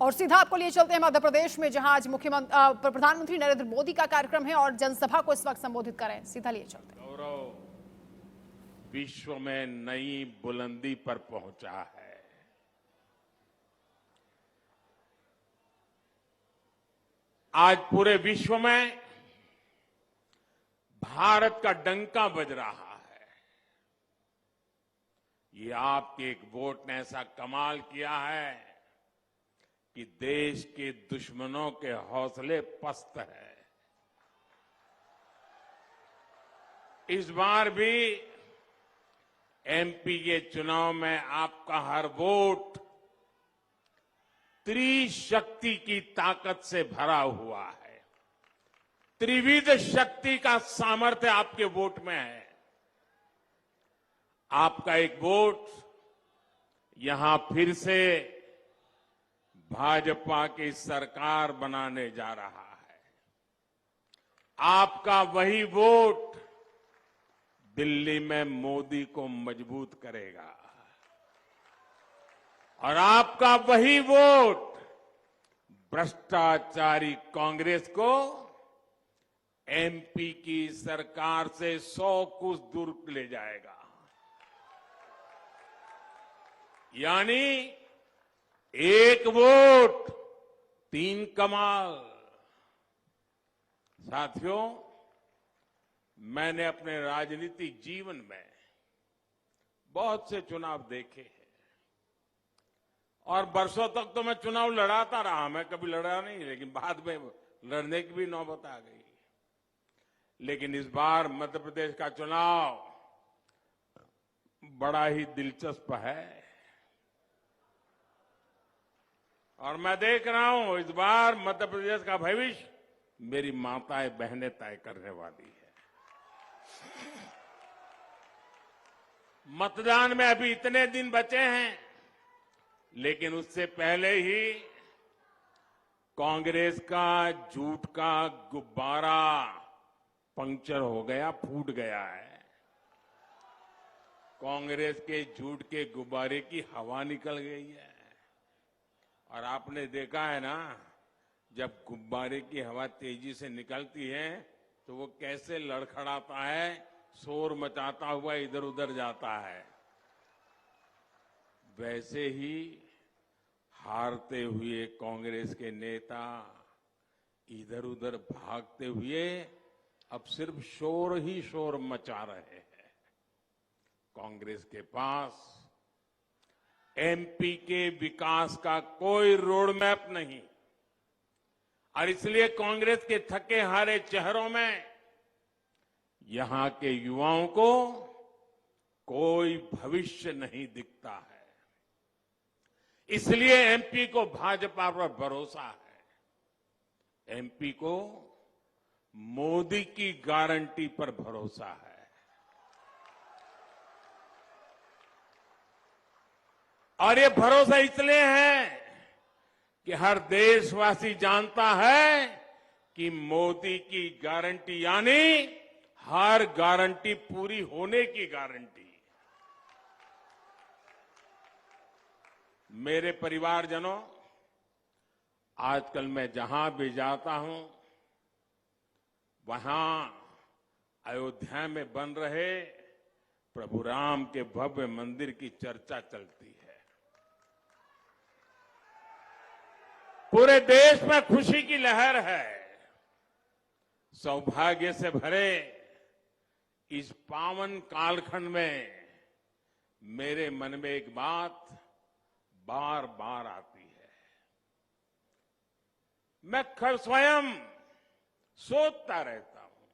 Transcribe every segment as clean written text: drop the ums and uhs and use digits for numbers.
और सीधा आपको लिए चलते हैं मध्य प्रदेश में, जहां आज प्रधानमंत्री नरेंद्र मोदी का कार्यक्रम है और जनसभा को इस वक्त संबोधित कर रहे हैं। सीधा लिए चलते हैं। गौरव विश्व में नई बुलंदी पर पहुंचा है। आज पूरे विश्व में भारत का डंका बज रहा है। ये आपके एक वोट ने ऐसा कमाल किया है कि देश के दुश्मनों के हौसले पस्त है। इस बार भी एमपी के चुनाव में आपका हर वोट त्रिशक्ति की ताकत से भरा हुआ है। त्रिविध शक्ति का सामर्थ्य आपके वोट में है। आपका एक वोट यहां फिर से भाजपा की सरकार बनाने जा रहा है। आपका वही वोट दिल्ली में मोदी को मजबूत करेगा और आपका वही वोट भ्रष्टाचारी कांग्रेस को एमपी की सरकार से 100 कोस दूर ले जाएगा। यानी एक वोट 3 कमाल। साथियों, मैंने अपने राजनीतिक जीवन में बहुत से चुनाव देखे हैं और बरसों तक तो मैं चुनाव लड़ाता रहा। मैं कभी लड़ा नहीं, लेकिन बाद में लड़ने की भी नौबत आ गई। लेकिन इस बार मध्य प्रदेश का चुनाव बड़ा ही दिलचस्प है और मैं देख रहा हूं इस बार मध्य प्रदेश का भविष्य मेरी माताएं बहनें तय करने वाली है। मतदान में अभी इतने दिन बचे हैं, लेकिन उससे पहले ही कांग्रेस का झूठ का गुब्बारा पंक्चर हो गया, फूट गया है। कांग्रेस के झूठ के गुब्बारे की हवा निकल गई है और आपने देखा है ना, जब गुब्बारे की हवा तेजी से निकलती है तो वो कैसे लड़खड़ाता है, शोर मचाता हुआ इधर उधर जाता है। वैसे ही हारते हुए कांग्रेस के नेता इधर उधर भागते हुए अब सिर्फ शोर ही शोर मचा रहे हैं। कांग्रेस के पास एमपी के विकास का कोई रोड मैप नहीं और इसलिए कांग्रेस के थके हारे चेहरों में यहां के युवाओं को कोई भविष्य नहीं दिखता है। इसलिए एमपी को भाजपा पर भरोसा है। एमपी को मोदी की गारंटी पर भरोसा है। और ये भरोसा इसलिए है कि हर देशवासी जानता है कि मोदी की गारंटी यानी हर गारंटी पूरी होने की गारंटी। मेरे परिवारजनों, आजकल मैं जहां भी जाता हूं वहां अयोध्या में बन रहे प्रभु राम के भव्य मंदिर की चर्चा चलती है। पूरे देश में खुशी की लहर है। सौभाग्य से भरे इस पावन कालखंड में मेरे मन में एक बात बार बार आती है। मैं स्वयं सोचता रहता हूं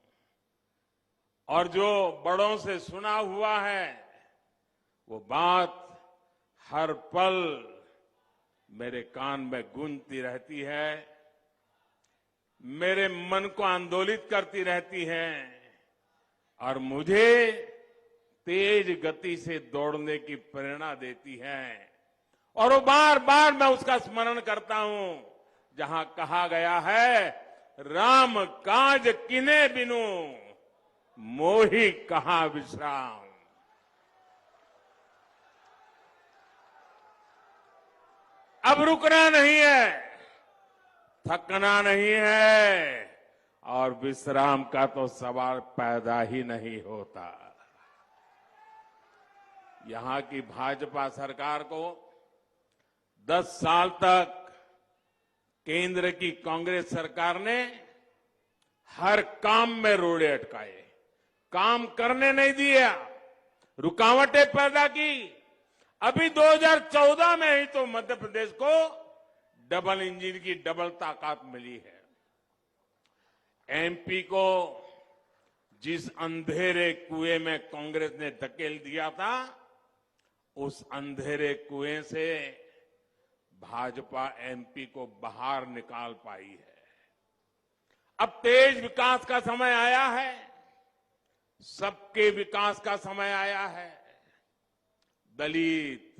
और जो बड़ों से सुना हुआ है वो बात हर पल मेरे कान में गूंजती रहती है, मेरे मन को आंदोलित करती रहती है और मुझे तेज गति से दौड़ने की प्रेरणा देती है। और वो बार बार मैं उसका स्मरण करता हूं जहां कहा गया है, राम काज किने बिनु मोहि कहां विश्राम। अब रुकना नहीं है, थकना नहीं है और विश्राम का तो सवाल पैदा ही नहीं होता। यहां की भाजपा सरकार को 10 साल तक केंद्र की कांग्रेस सरकार ने हर काम में रोड़े अटकाए, काम करने नहीं दिया, रुकावटें पैदा की। अभी 2014 में ही तो मध्य प्रदेश को डबल इंजन की डबल ताकत मिली है। एमपी को जिस अंधेरे कुएं में कांग्रेस ने धकेल दिया था, उस अंधेरे कुएं से भाजपा एमपी को बाहर निकाल पाई है। अब तेज विकास का समय आया है, सबके विकास का समय आया है। दलित,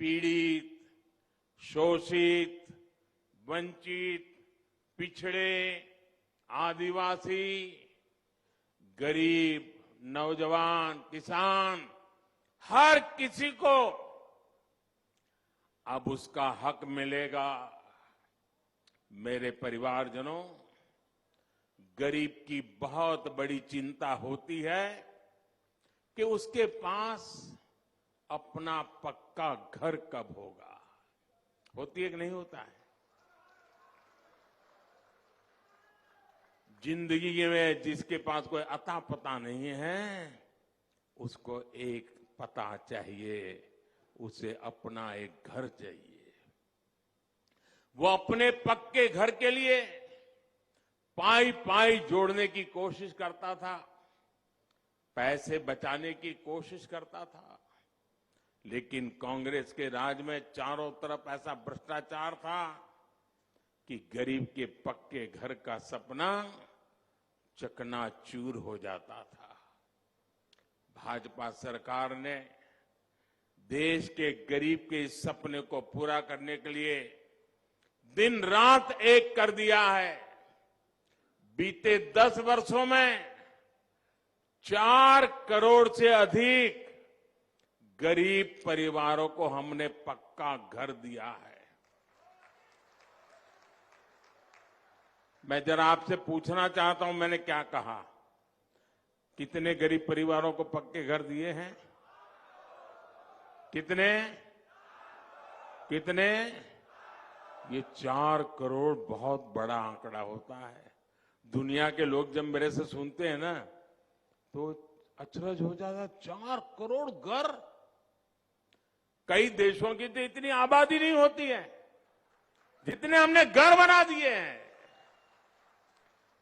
पीड़ित, शोषित, वंचित, पिछड़े, आदिवासी, गरीब, नौजवान, किसान, हर किसी को अब उसका हक मिलेगा। मेरे परिवारजनों, गरीब की बहुत बड़ी चिंता होती है कि उसके पास अपना पक्का घर कब होगा। होती है कि नहीं होता है? जिंदगी में जिसके पास कोई अता पता नहीं है, उसको एक पता चाहिए, उसे अपना एक घर चाहिए। वो अपने पक्के घर के लिए पाई पाई जोड़ने की कोशिश करता था, पैसे बचाने की कोशिश करता था, लेकिन कांग्रेस के राज में चारों तरफ ऐसा भ्रष्टाचार था कि गरीब के पक्के घर का सपना चकनाचूर हो जाता था। भाजपा सरकार ने देश के गरीब के इस सपने को पूरा करने के लिए दिन रात एक कर दिया है। बीते 10 वर्षों में 4 करोड़ से अधिक गरीब परिवारों को हमने पक्का घर दिया है। मैं जरा आपसे पूछना चाहता हूं, मैंने क्या कहा? कितने गरीब परिवारों को पक्के घर दिए हैं? कितने? कितने? ये 4 करोड़ बहुत बड़ा आंकड़ा होता है। दुनिया के लोग जब मेरे से सुनते हैं ना, तो अचरज हो जाता। 4 करोड़ घर! कई देशों की तो इतनी आबादी नहीं होती है जितने हमने घर बना दिए हैं।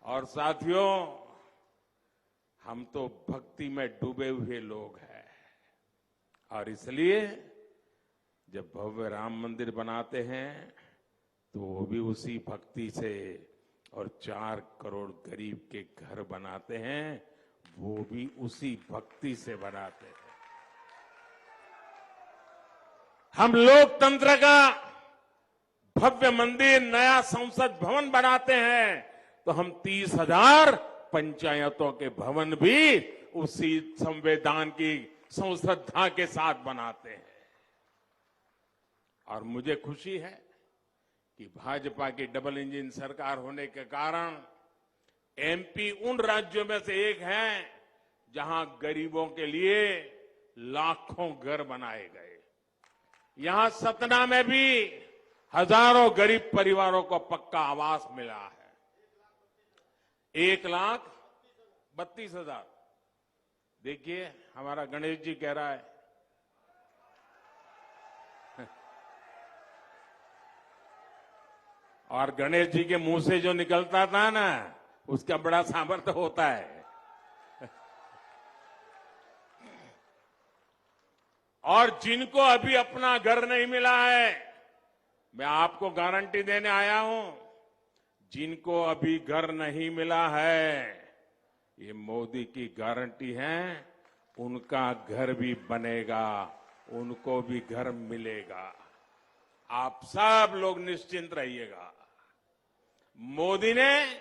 और साथियों, हम तो भक्ति में डूबे हुए लोग हैं, और इसलिए जब भव्य राम मंदिर बनाते हैं तो वो भी उसी भक्ति से, और 4 करोड़ गरीब के घर बनाते हैं वो भी उसी भक्ति से बनाते हैं। हम लोकतंत्र का भव्य मंदिर, नया संसद भवन बनाते हैं तो हम 30,000 पंचायतों के भवन भी उसी संविधान की संश्रद्धा के साथ बनाते हैं। और मुझे खुशी है कि भाजपा की डबल इंजन सरकार होने के कारण एमपी उन राज्यों में से एक है जहां गरीबों के लिए लाखों घर बनाए गए। यहां सतना में भी हजारों गरीब परिवारों को पक्का आवास मिला है। 1,32,000। देखिए, हमारा गणेश जी कह रहा है और गणेश जी के मुंह से जो निकलता था ना, उसका बड़ा सामर्थ्य होता है। और जिनको अभी अपना घर नहीं मिला है, मैं आपको गारंटी देने आया हूं, जिनको अभी घर नहीं मिला है, ये मोदी की गारंटी है, उनका घर भी बनेगा, उनको भी घर मिलेगा। आप सब लोग निश्चिंत रहिएगा। मोदी ने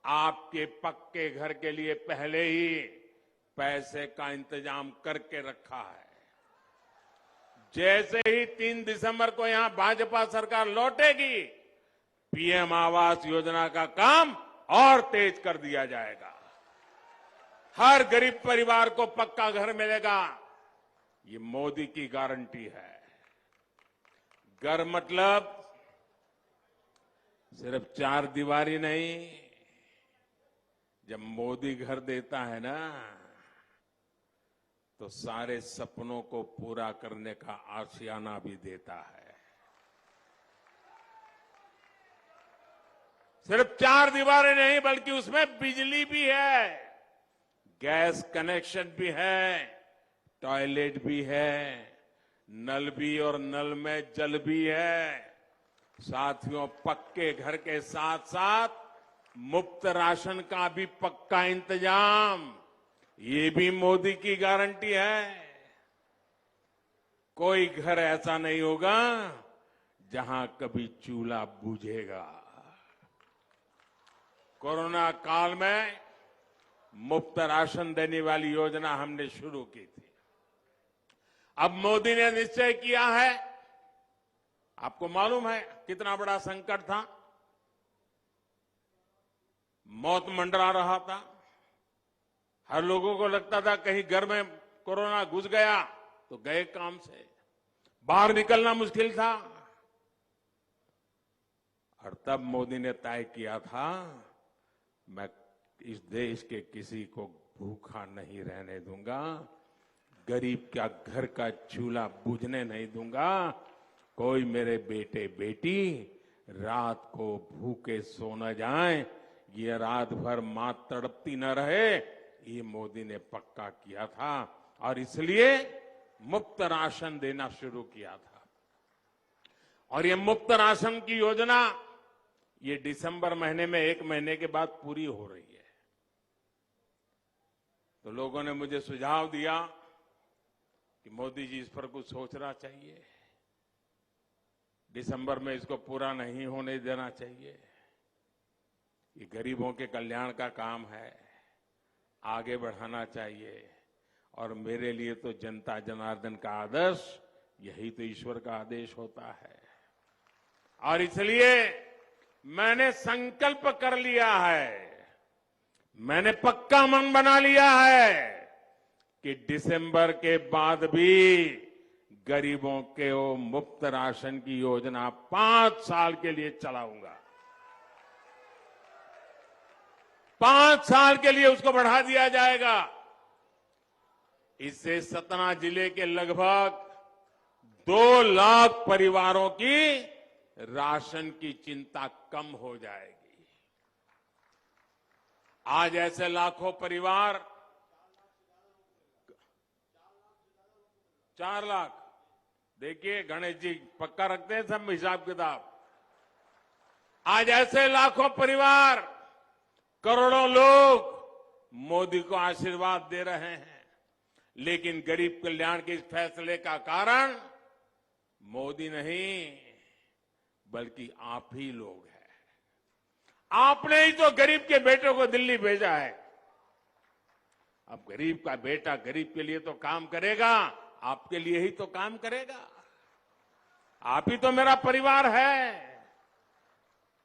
आपके पक्के घर के लिए पहले ही पैसे का इंतजाम करके रखा है। जैसे ही 3 दिसंबर को यहां भाजपा सरकार लौटेगी, पीएम आवास योजना का काम और तेज कर दिया जाएगा। हर गरीब परिवार को पक्का घर मिलेगा, ये मोदी की गारंटी है। घर मतलब सिर्फ 4 दीवारी नहीं, जब मोदी घर देता है ना, तो सारे सपनों को पूरा करने का आशियाना भी देता है। सिर्फ 4 दीवारें नहीं, बल्कि उसमें बिजली भी है, गैस कनेक्शन भी है, टॉयलेट भी है, नल भी और नल में जल भी है। साथियों, पक्के घर के साथ साथ मुफ्त राशन का भी पक्का इंतजाम, ये भी मोदी की गारंटी है। कोई घर ऐसा नहीं होगा जहां कभी चूल्हा बुझेगा। कोरोना काल में मुफ्त राशन देने वाली योजना हमने शुरू की थी। अब मोदी ने निश्चय किया है, आपको मालूम है कितना बड़ा संकट था, मौत मंडरा रहा था। हर लोगों को लगता था कहीं घर में कोरोना घुस गया तो गए काम से, बाहर निकलना मुश्किल था। और तब मोदी ने तय किया था, मैं इस देश के किसी को भूखा नहीं रहने दूंगा, गरीब का घर का चूल्हा बुझने नहीं दूंगा, कोई मेरे बेटे बेटी रात को भूखे सो न जाए, ये रात भर मां तड़पती न रहे, ये मोदी ने पक्का किया था। और इसलिए मुफ्त राशन देना शुरू किया था। और ये मुफ्त राशन की योजना ये दिसंबर महीने में 1 महीने के बाद पूरी हो रही है। तो लोगों ने मुझे सुझाव दिया कि मोदी जी इस पर कुछ सोचना चाहिए, दिसंबर में इसको पूरा नहीं होने देना चाहिए, ये गरीबों के कल्याण का काम है, आगे बढ़ाना चाहिए। और मेरे लिए तो जनता जनार्दन का आदर्श यही तो ईश्वर का आदेश होता है। और इसलिए मैंने संकल्प कर लिया है, मैंने पक्का मन बना लिया है कि दिसंबर के बाद भी गरीबों के वो मुफ्त राशन की योजना 5 साल के लिए चलाऊंगा। 5 साल के लिए उसको बढ़ा दिया जाएगा। इससे सतना जिले के लगभग 2 लाख परिवारों की राशन की चिंता कम हो जाएगी। आज ऐसे लाखों परिवार, 4 लाख, देखिए गणेश जी पक्का रखते हैं सब हिसाब किताब। आज ऐसे लाखों परिवार, करोड़ों लोग मोदी को आशीर्वाद दे रहे हैं, लेकिन गरीब कल्याण के इस फैसले का कारण मोदी नहीं, बल्कि आप ही लोग हैं। आपने ही तो गरीब के बेटों को दिल्ली भेजा है। अब गरीब का बेटा गरीब के लिए तो काम करेगा, आपके लिए ही तो काम करेगा। आप ही तो मेरा परिवार है।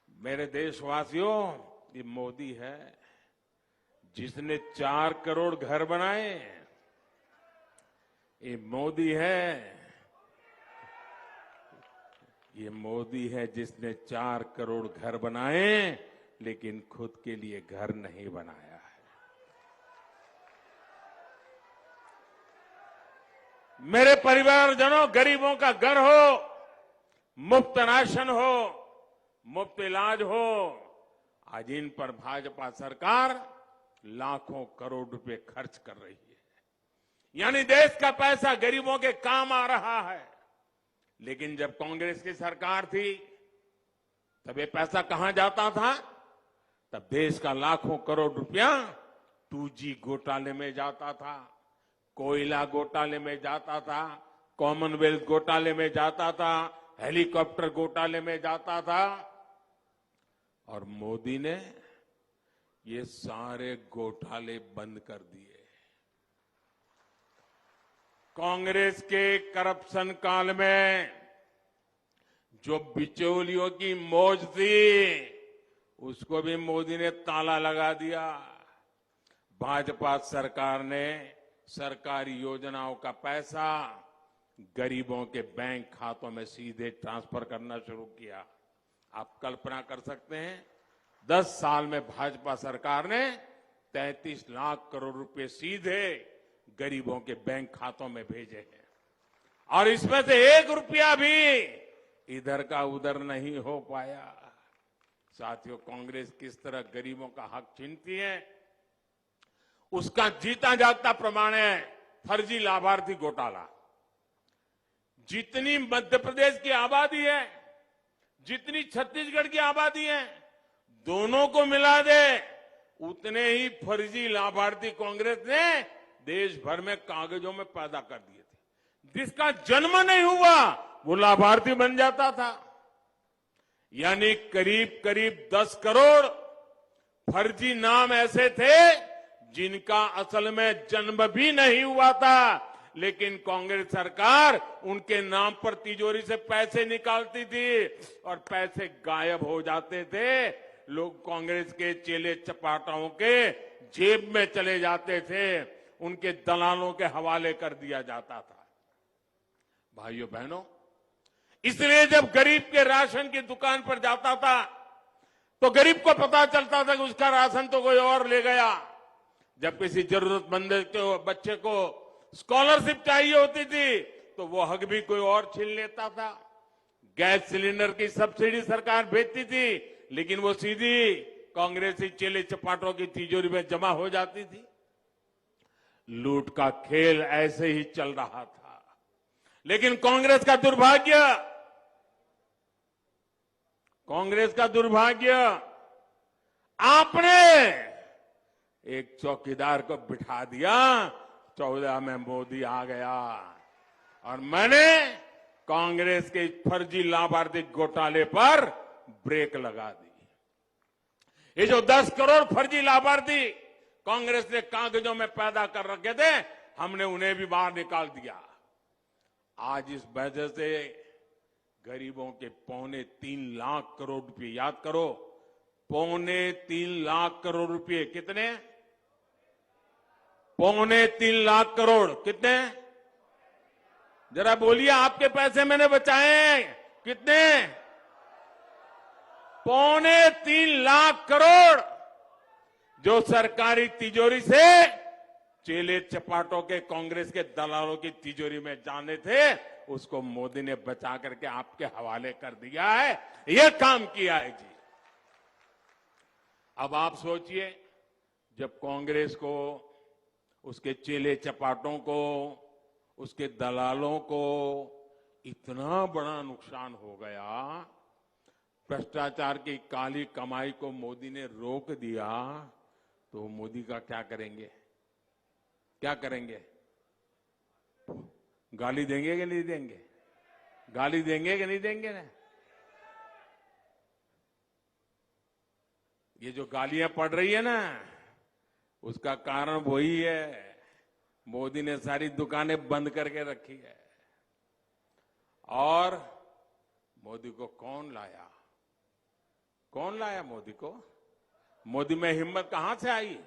मेरे देशवासियों, ये मोदी है जिसने 4 करोड़ घर बनाए। ये मोदी है, ये मोदी है जिसने 4 करोड़ घर बनाए, लेकिन खुद के लिए घर नहीं बनाया है। मेरे परिवारजनों, गरीबों का घर हो, मुफ्त राशन हो, मुफ्त इलाज हो, आज इन पर भाजपा सरकार लाखों करोड़ रुपए खर्च कर रही है। यानी देश का पैसा गरीबों के काम आ रहा है। लेकिन जब कांग्रेस की सरकार थी, तब ये पैसा कहां जाता था? तब देश का लाखों करोड़ रुपया 2G घोटाले में जाता था, कोयला घोटाले में जाता था, कॉमनवेल्थ घोटाले में जाता था, हेलीकॉप्टर घोटाले में जाता था। और मोदी ने ये सारे घोटाले बंद कर दिए। कांग्रेस के करप्शन काल में जो बिचौलियों की मौज थी, उसको भी मोदी ने ताला लगा दिया। भाजपा सरकार ने सरकारी योजनाओं का पैसा गरीबों के बैंक खातों में सीधे ट्रांसफर करना शुरू किया। आप कल्पना कर सकते हैं, 10 साल में भाजपा सरकार ने 33 लाख करोड़ रुपए सीधे गरीबों के बैंक खातों में भेजे हैं, और इसमें से 1 रुपया भी इधर का उधर नहीं हो पाया। साथियों, कांग्रेस किस तरह गरीबों का हक छीनती है, उसका जीता जागता प्रमाण है फर्जी लाभार्थी घोटाला। जितनी मध्य प्रदेश की आबादी है, जितनी छत्तीसगढ़ की आबादी है, दोनों को मिला दे उतने ही फर्जी लाभार्थी कांग्रेस ने देश भर में कागजों में पैदा कर दिए थे। जिसका जन्म नहीं हुआ वो लाभार्थी बन जाता था। यानी करीब करीब 10 करोड़ फर्जी नाम ऐसे थे जिनका असल में जन्म भी नहीं हुआ था, लेकिन कांग्रेस सरकार उनके नाम पर तिजोरी से पैसे निकालती थी और पैसे गायब हो जाते थे। लोग कांग्रेस के चेले चपाटाओं के जेब में चले जाते थे, उनके दलालों के हवाले कर दिया जाता था। भाइयों बहनों, इसलिए जब गरीब के राशन की दुकान पर जाता था तो गरीब को पता चलता था कि उसका राशन तो कोई और ले गया। जब किसी जरूरतमंद के बच्चे को स्कॉलरशिप चाहिए होती थी तो वो हक भी कोई और छीन लेता था। गैस सिलेंडर की सब्सिडी सरकार भेजती थी, लेकिन वो सीधी कांग्रेसी चेले चपाटों की तिजोरी में जमा हो जाती थी। लूट का खेल ऐसे ही चल रहा था। लेकिन कांग्रेस का दुर्भाग्य, आपने एक चौकीदार को बिठा दिया। 14 में मोदी आ गया और मैंने कांग्रेस के फर्जी लाभार्थी घोटाले पर ब्रेक लगा दी। ये जो 10 करोड़ फर्जी लाभार्थी कांग्रेस ने कागजों में पैदा कर रखे थे, हमने उन्हें भी बाहर निकाल दिया। आज इस वजह से गरीबों के 3.25 लाख करोड़ रुपए, याद करो, 3.25 लाख करोड़ रुपए, कितने? 3.25 लाख करोड़, कितने? जरा बोलिए, आपके पैसे मैंने बचाए हैं, कितने? 3.25 लाख करोड़ जो सरकारी तिजोरी से चेले चपाटों के कांग्रेस के दलालों की तिजोरी में जाने थे, उसको मोदी ने बचा करके आपके हवाले कर दिया है। यह काम किया है जी। अब आप सोचिए, जब कांग्रेस को, उसके चेले चपाटों को, उसके दलालों को इतना बड़ा नुकसान हो गया, भ्रष्टाचार की काली कमाई को मोदी ने रोक दिया, तो मोदी का क्या करेंगे? क्या करेंगे? गाली देंगे कि नहीं देंगे? गाली देंगे कि नहीं देंगे ना? ये जो गालियां पड़ रही है ना, उसका कारण वही है, मोदी ने सारी दुकानें बंद करके रखी है। और मोदी को कौन लाया? कौन लाया मोदी को? मोदी में हिम्मत कहां से आई?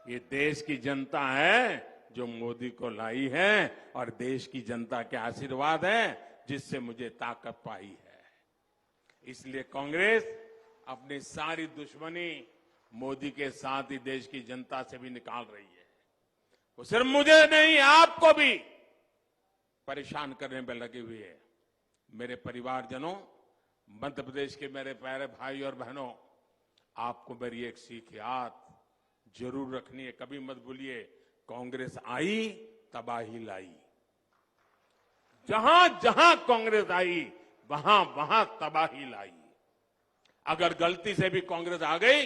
ये देश की जनता है जो मोदी को लाई है, और देश की जनता के आशीर्वाद है जिससे मुझे ताकत पाई है। इसलिए कांग्रेस अपनी सारी दुश्मनी मोदी के साथ ही देश की जनता से भी निकाल रही है। वो सिर्फ मुझे नहीं, आपको भी परेशान करने में लगी हुई है। मेरे परिवारजनों, मध्य प्रदेश के मेरे प्यारे भाई और बहनों, आपको मेरी एक सीख याद जरूर रखनी है। कभी मत भूलिए, कांग्रेस आई तबाही लाई। जहां जहां कांग्रेस आई वहां वहां तबाही लाई। अगर गलती से भी कांग्रेस आ गई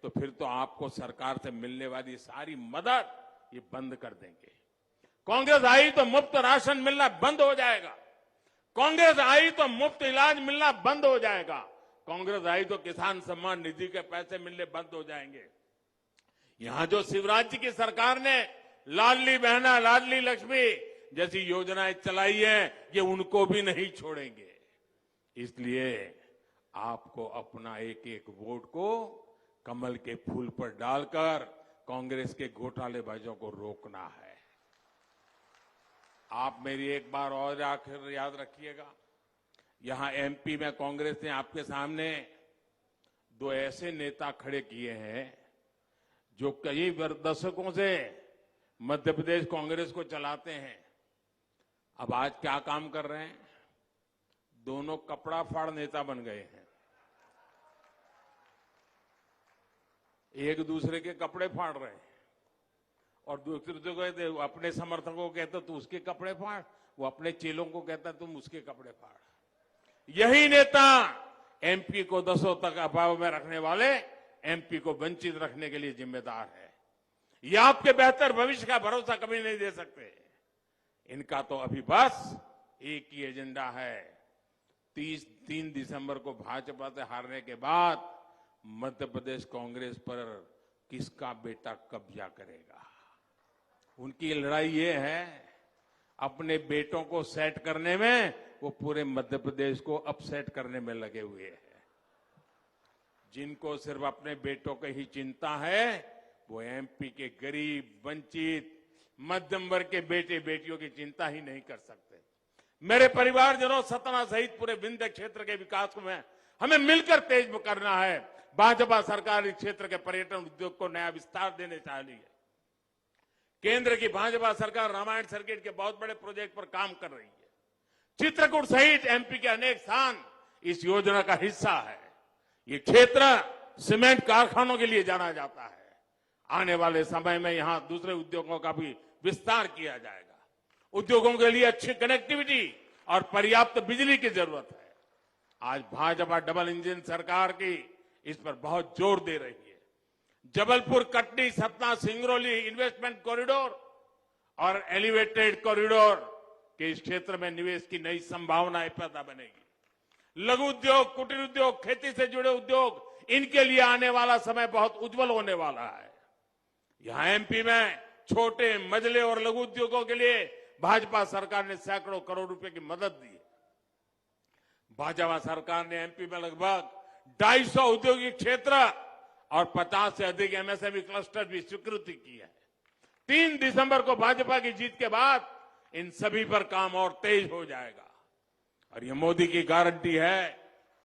तो फिर तो आपको सरकार से मिलने वाली सारी मदद ये बंद कर देंगे। कांग्रेस आई तो मुफ्त राशन मिलना बंद हो जाएगा। कांग्रेस आई तो मुफ्त इलाज मिलना बंद हो जाएगा। कांग्रेस आई तो किसान सम्मान निधि के पैसे मिलने बंद हो जाएंगे। यहां जो शिवराज जी की सरकार ने लाडली बहना, लाडली लक्ष्मी जैसी योजनाएं चलाई हैं, ये उनको भी नहीं छोड़ेंगे। इसलिए आपको अपना एक एक वोट को कमल के फूल पर डालकर कांग्रेस के घोटालेबाजों को रोकना है। आप मेरी एक बार और आखिर याद रखिएगा, यहां एमपी में कांग्रेस ने आपके सामने दो ऐसे नेता खड़े किए हैं जो कई दशकों से मध्य प्रदेश कांग्रेस को चलाते हैं। अब आज क्या काम कर रहे हैं? दोनों कपड़ा फाड़ नेता बन गए हैं। एक दूसरे के कपड़े फाड़ रहे हैं और दूसरे को कहते, अपने समर्थकों को कहते तू उसके कपड़े फाड़, वो अपने चेलों को कहता तुम उसके कपड़े फाड़। यही नेता एमपी को दशकों तक अभाव में रखने वाले एमपी को वंचित रखने के लिए जिम्मेदार है। ये आपके बेहतर भविष्य का भरोसा कभी नहीं दे सकते। इनका तो अभी बस एक ही एजेंडा है, 3 दिसंबर को भाजपा से हारने के बाद मध्य प्रदेश कांग्रेस पर किसका बेटा कब्जा करेगा। उनकी लड़ाई ये है, अपने बेटों को सेट करने में वो पूरे मध्य प्रदेश को अपसेट करने में लगे हुए हैं। जिनको सिर्फ अपने बेटों की ही चिंता है, वो एमपी के गरीब, वंचित, मध्यम वर्ग के बेटे बेटियों की चिंता ही नहीं कर सकते। मेरे परिवारजनों, सतना सहित पूरे विंध्य क्षेत्र के विकास को हमें मिलकर तेज करना है। भाजपा सरकार इस क्षेत्र के पर्यटन उद्योग को नया विस्तार देने चाह रही है। केंद्र की भाजपा सरकार रामायण सर्किट के बहुत बड़े प्रोजेक्ट पर काम कर रही है। चित्रकूट सहित एमपी के अनेक स्थान इस योजना का हिस्सा है। ये क्षेत्र सीमेंट कारखानों के लिए जाना जाता है। आने वाले समय में यहां दूसरे उद्योगों का भी विस्तार किया जाएगा। उद्योगों के लिए अच्छी कनेक्टिविटी और पर्याप्त बिजली की जरूरत है। आज भाजपा डबल इंजन सरकार की इस पर बहुत जोर दे रही है। जबलपुर, कटनी, सतना, सिंगरौली इन्वेस्टमेंट कॉरिडोर और एलिवेटेड कॉरिडोर के इस क्षेत्र में निवेश की नई संभावनाएं पैदा बनेगी। लघु उद्योग, कुटीर उद्योग, खेती से जुड़े उद्योग, इनके लिए आने वाला समय बहुत उज्जवल होने वाला है। यहां एमपी में छोटे, मझले और लघु उद्योगों के लिए भाजपा सरकार ने सैकड़ों करोड़ रुपए की मदद दी है। भाजपा सरकार ने एमपी में लगभग 250 औद्योगिक क्षेत्र और 50 से अधिक एमएसएमई क्लस्टर भी स्वीकृति की है। 3 दिसंबर को भाजपा की जीत के बाद इन सभी पर काम और तेज हो जाएगा और ये मोदी की गारंटी है